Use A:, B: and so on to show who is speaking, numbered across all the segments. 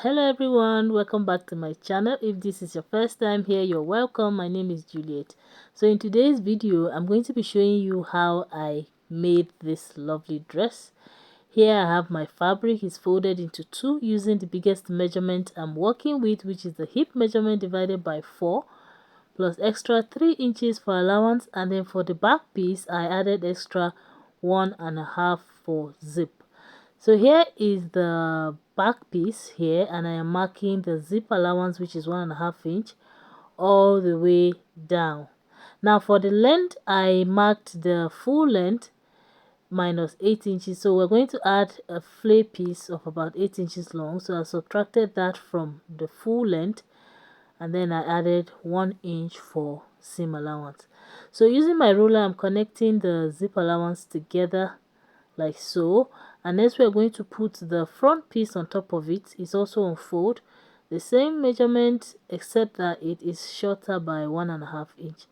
A: Hello everyone, welcome back to my channel. If this is your first time here, you're welcome. My name is Juliet. So in today's video, I'm going to be showing you how I made this lovely dress. Here I have my fabric. It's folded into two using the biggest measurement I'm working with, which is the hip measurement divided by 4 plus extra 3 inches for allowance, and then for the back piece I added extra 1.5 for zip. So here is the back piece here, and I am marking the zip allowance, which is 1.5 inch, all the way down. Now for the length, I marked the full length minus 8 inches. So we're going to add a flay piece of about 8 inches long. So I subtracted that from the full length, and then I added 1 inch for seam allowance. So using my ruler, I'm connecting the zip allowance together like so, and next we are going to put the front piece on top of it. It's also on fold, the same measurement except that it is shorter by 1.5 inch.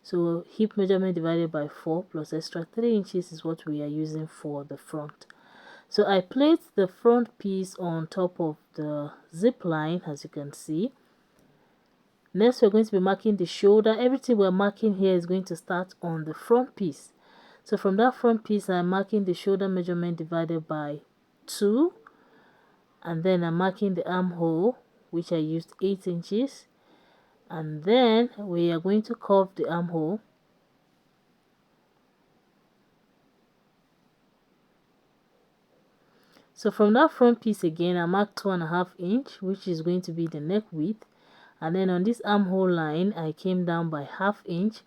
A: So hip measurement divided by 4 plus extra 3 inches is what we are using for the front. So I placed the front piece on top of the zip line, as you can see. Next we're going to be marking the shoulder. Everything we're marking here is going to start on the front piece. So from that front piece, I'm marking the shoulder measurement divided by 2. And then I'm marking the armhole, which I used 8 inches. And then we are going to curve the armhole. So from that front piece again, I marked 2.5 inch, which is going to be the neck width. And then on this armhole line, I came down by 1/2 inch.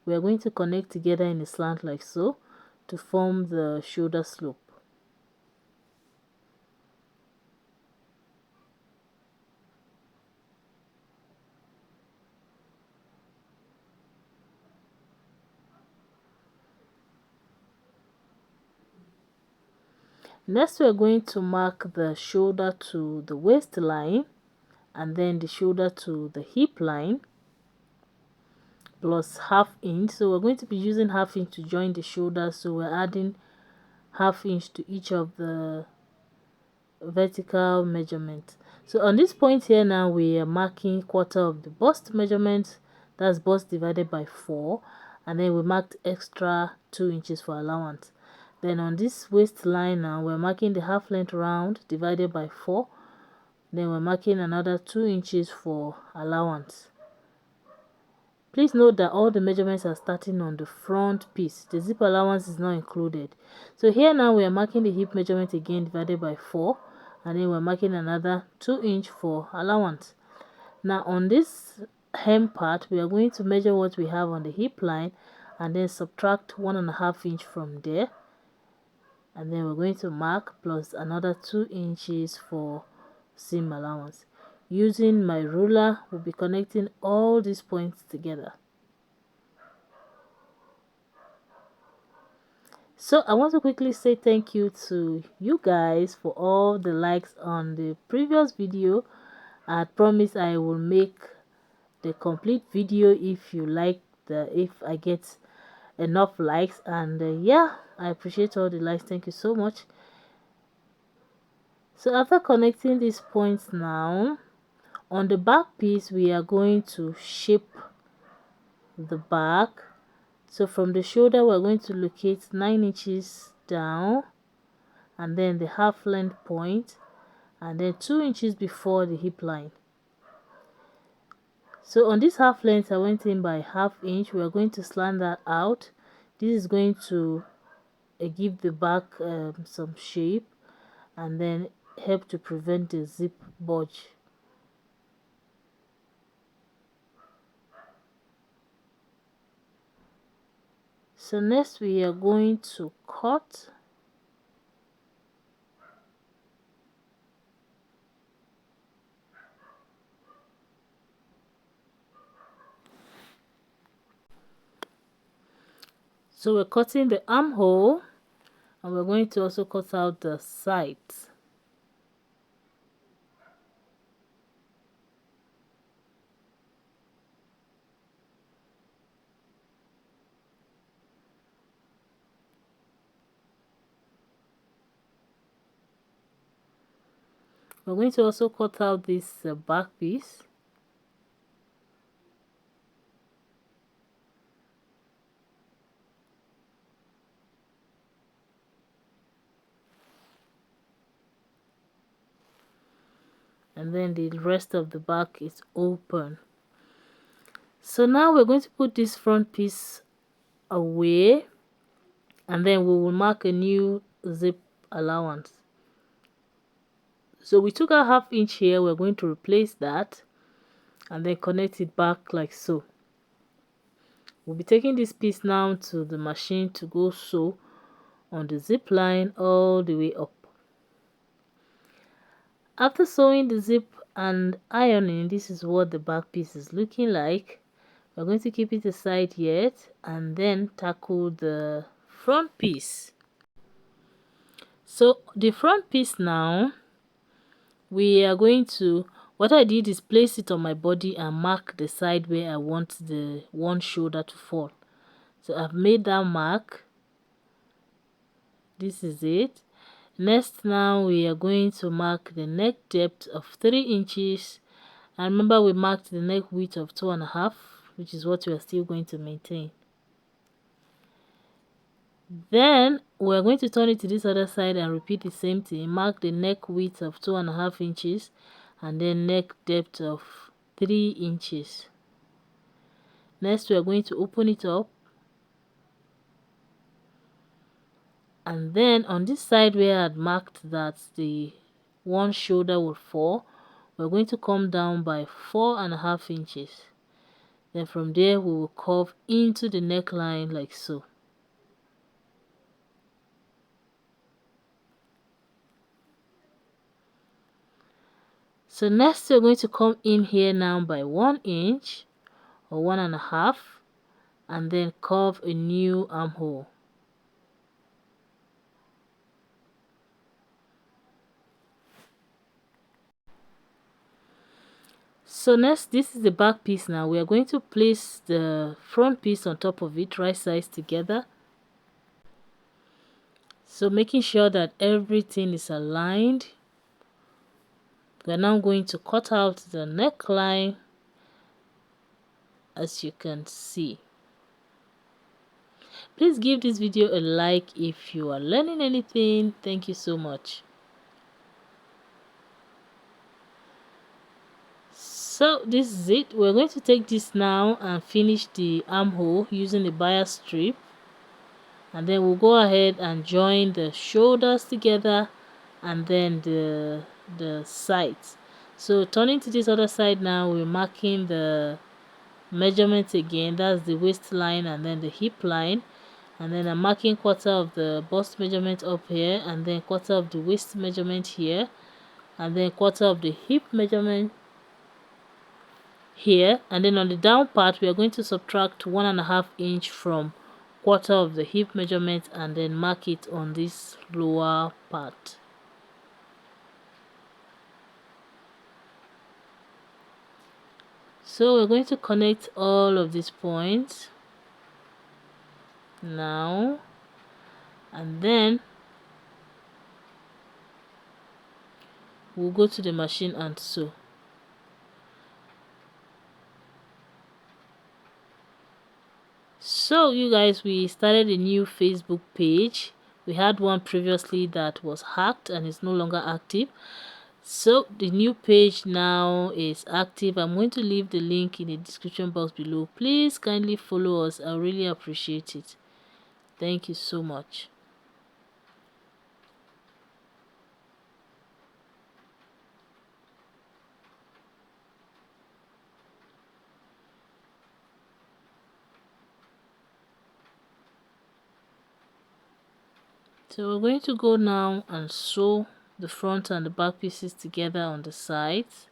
A: We are going to connect together in a slant like so to form the shoulder slope. Next, we're going to mark the shoulder to the waistline, and then the shoulder to the hip line plus 1/2 inch. So we're going to be using 1/2 inch to join the shoulder, so we're adding 1/2 inch to each of the vertical measurements. So on this point here now, we are marking quarter of the bust measurement. That's bust divided by 4, and then we marked extra 2 inches for allowance. Then on this waistline now, we're marking the half length round divided by 4. Then we're marking another 2 inches for allowance. Please note that all the measurements are starting on the front piece. The zip allowance is not included. So here now we are marking the hip measurement again divided by 4, and then we're marking another 2 inch for allowance. Now on this hem part, we are going to measure what we have on the hip line and then subtract 1.5 inch from there, and then we're going to mark plus another 2 inches for seam allowance. Using my ruler, we'll be connecting all these points together. So I want to quickly say thank you to you guys for all the likes on the previous video. I promise I will make the complete video if I get enough likes, and yeah, I appreciate all the likes. Thank you so much. So after connecting these points now, on the back piece we are going to shape the back. So from the shoulder we're going to locate 9 inches down, and then the half length point, and then 2 inches before the hip line. So on this half length I went in by 1/2 inch. We are going to slant that out. This is going to give the back some shape, and then help to prevent the zip bulge. So next we are going to cut. So we're cutting the armhole, and we're going to also cut out the sides. We're going to also cut out this back piece. And then the rest of the back is open. So now we're going to put this front piece away, and then we will mark a new zip allowance. So we took a 1/2 inch here, we're going to replace that and then connect it back like so. We'll be taking this piece now to the machine to go sew on the zip line all the way up. After sewing the zip and ironing, this is what the back piece is looking like. We're going to keep it aside yet and then tackle the front piece. So the front piece now, we are going to, what I did is place it on my body and mark the side where I want the one shoulder to fall. So I've made that mark. This is it. Next, now we are going to mark the neck depth of 3 inches. And remember, we marked the neck width of 2.5, which is what we are still going to maintain. Then we're going to turn it to this other side and repeat the same thing. Mark the neck width of 2.5 inches and then neck depth of 3 inches. Next, we are going to open it up, and then on this side where I had marked that the one shoulder would fall, we're going to come down by 4.5 inches. Then from there we will curve into the neckline like so. So next we're going to come in here now by 1 inch or 1.5 and then curve a new armhole. So next, this is the back piece. Now we are going to place the front piece on top of it, right sides together. So making sure that everything is aligned, we're now going to cut out the neckline, as you can see. Please give this video a like if you are learning anything. Thank you so much. So this is it. We're going to take this now and finish the armhole using the bias strip, and then we'll go ahead and join the shoulders together and then the sides. So turning to this other side now, we're marking the measurement again. That's the waistline and then the hip line, and then I'm marking quarter of the bust measurement up here, and then quarter of the waist measurement here, and then quarter of the hip measurement here. And then on the down part, we are going to subtract 1.5 inch from quarter of the hip measurement and then mark it on this lower part. So we're going to connect all of these points now, and then we'll go to the machine and sew. So you guys, we started a new Facebook page. We had one previously that was hacked and is no longer active. So the new page now is active. I'm going to leave the link in the description box below. Please kindly follow us. I really appreciate it. Thank you so much. So we're going to go now and sew the front and the back pieces together on the sides,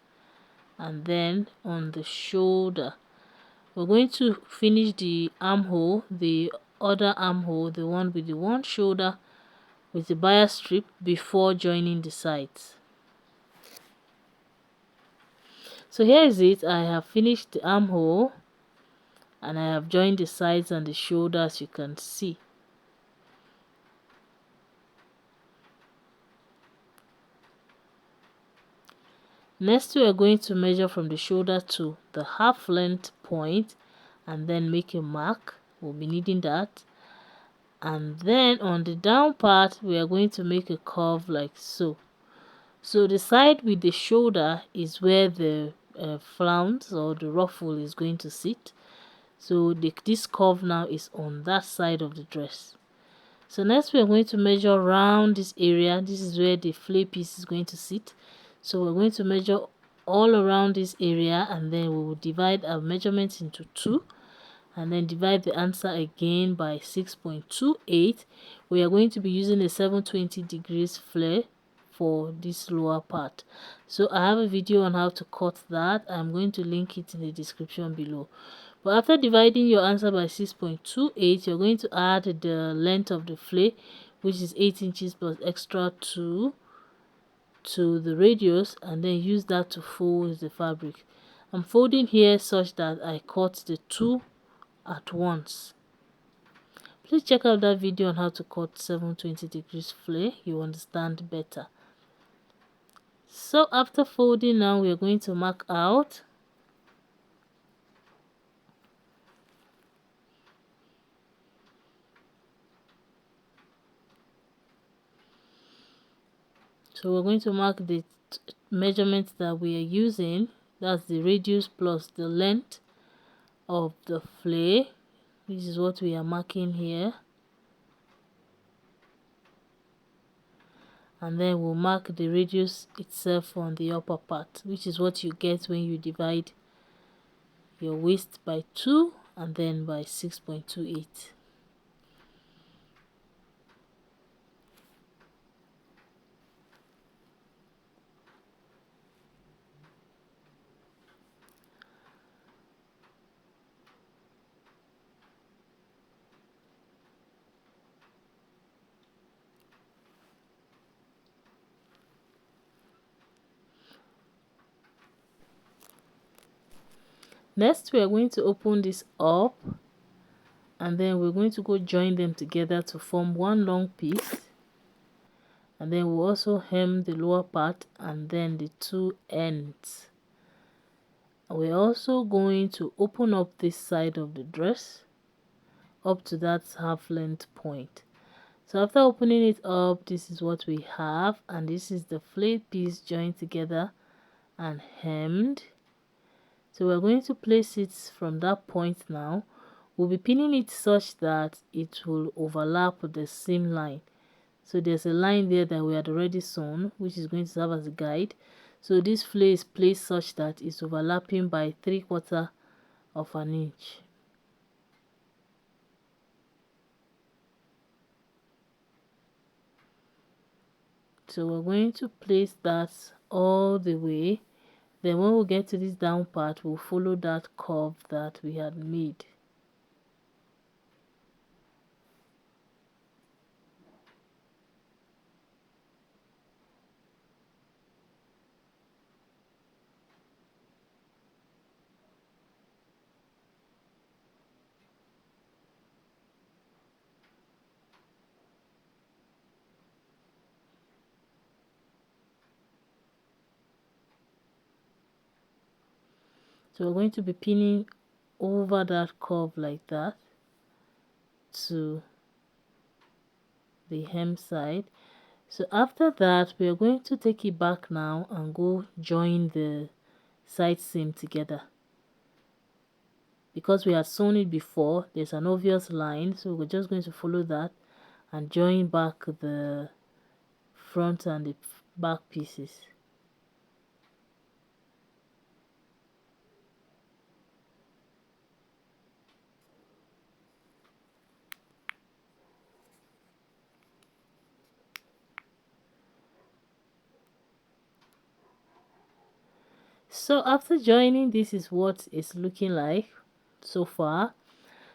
A: and then on the shoulder. We're going to finish the armhole, the other armhole, the one with the one shoulder, with the bias strip before joining the sides. So here is it. I have finished the armhole and I have joined the sides and the shoulder, as you can see. Next, we are going to measure from the shoulder to the half length point and then make a mark. We'll be needing that. And then on the down part, we are going to make a curve like so. So the side with the shoulder is where the flounce or the ruffle is going to sit. So this curve now is on that side of the dress. So next we are going to measure around this area. This is where the flay piece is going to sit. So we're going to measure all around this area, and then we will divide our measurements into 2 and then divide the answer again by 6.28. We are going to be using a 720 degrees flare for this lower part. So I have a video on how to cut that. I'm going to link it in the description below. But after dividing your answer by 6.28, you're going to add the length of the flare, which is 8 inches plus extra 2 to the radius, and then use that to fold the fabric. I'm folding here such that I cut the 2 at once. Please check out that video on how to cut 720 degrees flare. You understand better. So after folding, now we are going to mark out. So we're going to mark the measurements that we are using. That's the radius plus the length of the flare. This is what we are marking here. And then we'll mark the radius itself on the upper part, which is what you get when you divide your waist by 2 and then by 6.28. Next, we are going to open this up, and then we're going to go join them together to form one long piece. And then we'll also hem the lower part and then the 2 ends. And we're also going to open up this side of the dress up to that half length point. So after opening it up, this is what we have, and this is the flayed piece joined together and hemmed. So we're going to place it from that point now. We'll be pinning it such that it will overlap the seam line. So there's a line there that we had already sewn, which is going to serve as a guide. So this flare is placed such that it's overlapping by 3/4 of an inch. So we're going to place that all the way. Then when we get to this down part, we'll follow that curve that we had made. So we're going to be pinning over that curve like that to the hem side. So after that, we are going to take it back now and go join the side seam together. Because we had sewn it before, there's an obvious line, so we're just going to follow that and join back the front and the back pieces. So after joining, this is what it's looking like so far.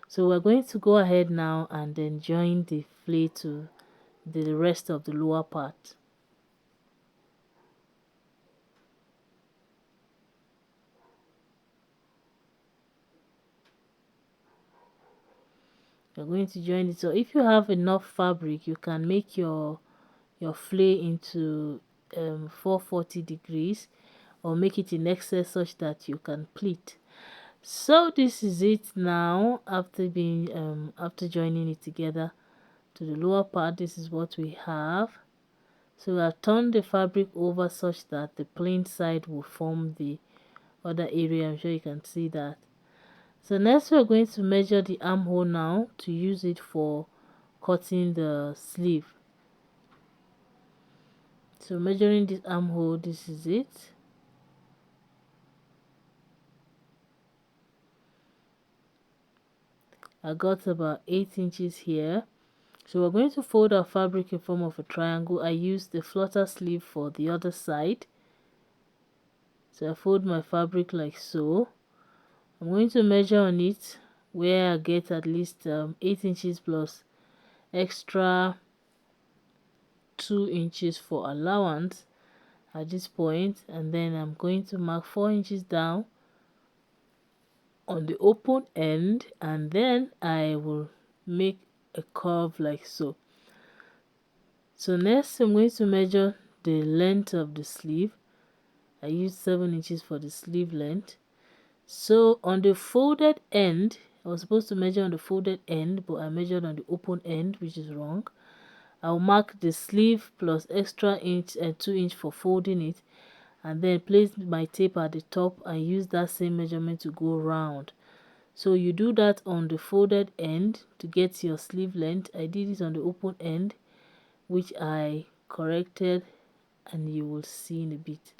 A: So we're going to go ahead now and then join the flare to the rest of the lower part. You're going to join it. So if you have enough fabric, you can make your flare into 440 degrees, or make it in excess such that you can pleat. So this is it now. After joining it together to the lower part, this is what we have. So we have turned the fabric over such that the plain side will form the other area. I'm sure you can see that. So next we're going to measure the armhole now to use it for cutting the sleeve. So measuring this armhole, this is it. I got about 8 inches here. So we're going to fold our fabric in form of a triangle. I used the flutter sleeve for the other side. So I fold my fabric like so. I'm going to measure on it where I get at least 8 inches plus extra 2 inches for allowance at this point, and then I'm going to mark 4 inches down on the open end, and then I will make a curve like so. So next I'm going to measure the length of the sleeve. I used 7 inches for the sleeve length. So on the folded end, I was supposed to measure on the folded end, but I measured on the open end, which is wrong. I'll mark the sleeve plus extra inch and 2 inch for folding it, and then place my tape at the top and use that same measurement to go round. So you do that on the folded end to get your sleeve length. I did it on the open end, which I corrected, and you will see in a bit.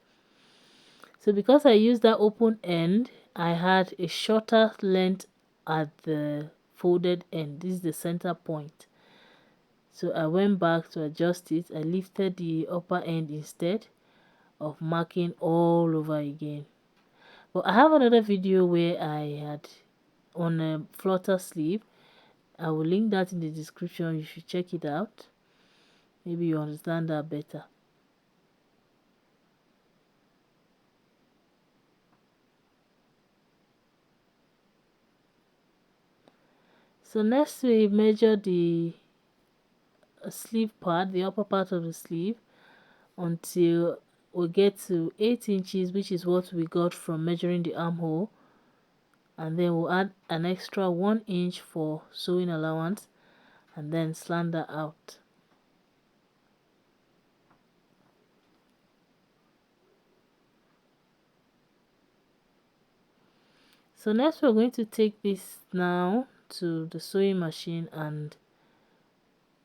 A: So because I used that open end, I had a shorter length at the folded end. This is the center point. So I went back to adjust it. I lifted the upper end instead of marking all over again. But I have another video where I had on a flutter sleeve. I will link that in the description. You should check it out. Maybe you understand that better. So next we measure the sleeve part, the upper part of the sleeve, until we get to 8 inches, which is what we got from measuring the armhole, and then we'll add an extra 1 inch for sewing allowance, and then slant that out. So next we're going to take this now to the sewing machine and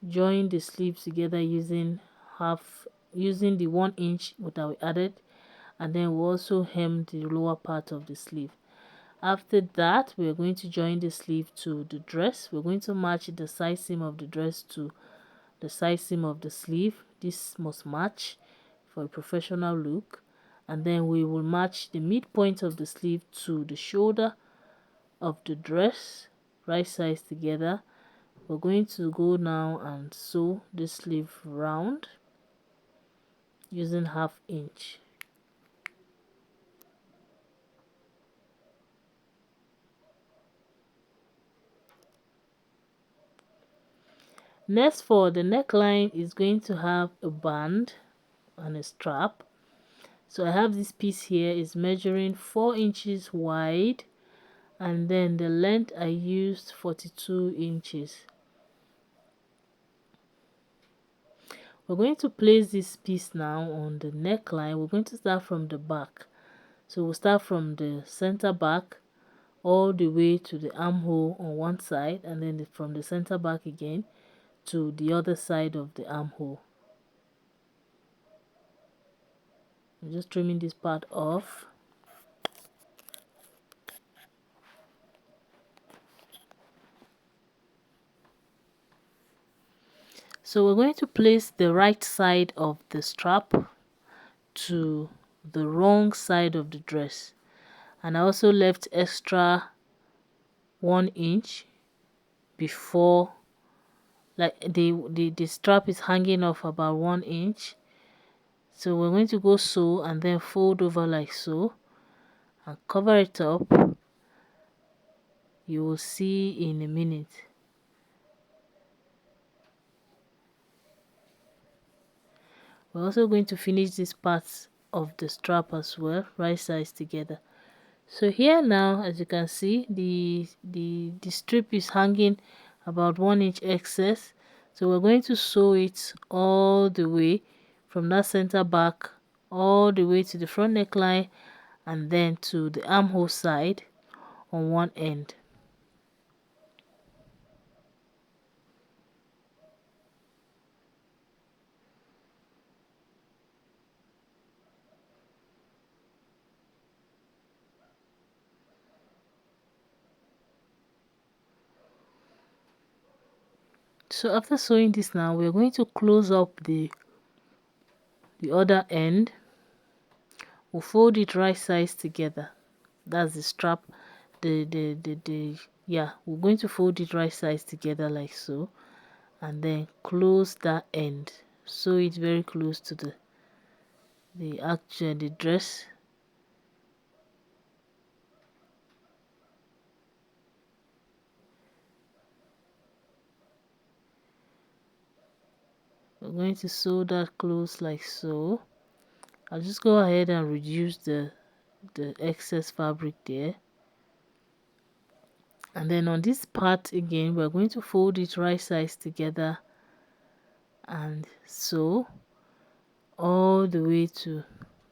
A: join the sleeves together using the 1 inch that we added, and then we'll also hem the lower part of the sleeve. After that, we're going to join the sleeve to the dress. We're going to match the side seam of the dress to the side seam of the sleeve. This must match for a professional look. And then we will match the midpoint of the sleeve to the shoulder of the dress, right sides together. We're going to go now and sew the sleeve round using 1/2 inch. Next, for the neckline, is going to have a band and a strap. So I have this piece here is measuring 4 inches wide, and then the length I used 42 inches. We're going to place this piece now on the neckline. We're going to start from the back. So we'll start from the center back all the way to the armhole on one side, and then from the center back again to the other side of the armhole. I'm just trimming this part off. So we're going to place the right side of the strap to the wrong side of the dress, and I also left extra 1 inch before, like the strap is hanging off about 1 inch. So we're going to go sew and then fold over like so and cover it up. You will see in a minute. We're also going to finish this part of the strap as well, right sides together. So here now, as you can see, the strip is hanging about 1 inch excess, so we're going to sew it all the way from that center back all the way to the front neckline and then to the armhole side on one end. So after sewing this now, we're going to close up the other end. We'll fold it right sides together. That's the strap. The yeah, we're going to fold it right sides together like so, and then close that end. Sew it very close to the dress. We're going to sew that close like so. I'll just go ahead and reduce the excess fabric there. And then on this part again, we're going to fold it right sides together and sew all the way to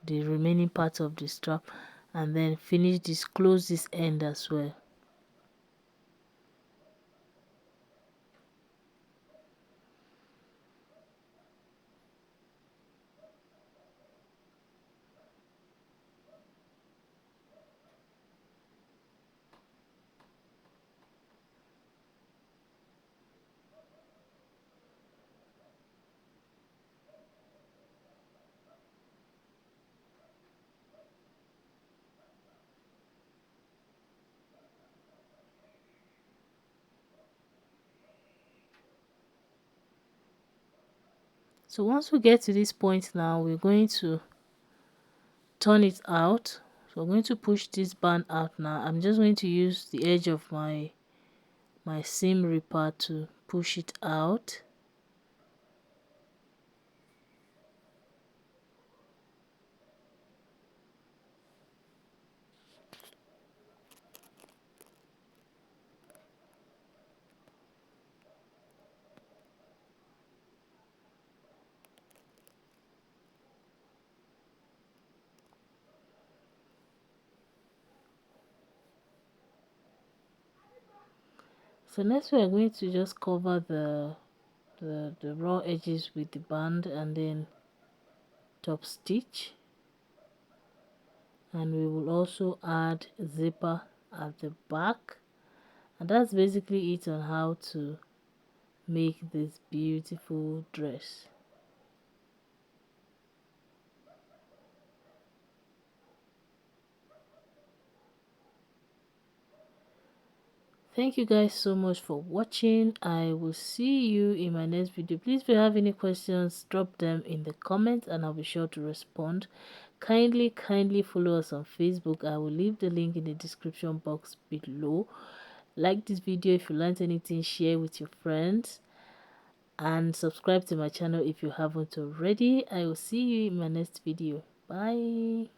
A: the remaining part of the strap, and then finish this, close this end as well. So once we get to this point now, we're going to turn it out. So I'm going to push this band out now. I'm just going to use the edge of my seam ripper to push it out. So next we are going to just cover the raw edges with the band and then top stitch, and we will also add a zipper at the back, and that's basically it on how to make this beautiful dress. Thank you guys so much for watching. I will see you in my next video. Please, if you have any questions, drop them in the comments and I'll be sure to respond. Kindly follow us on Facebook. I will leave the link in the description box below. Like this video if you learned anything, share with your friends, and subscribe to my channel if you haven't already. I will see you in my next video. Bye.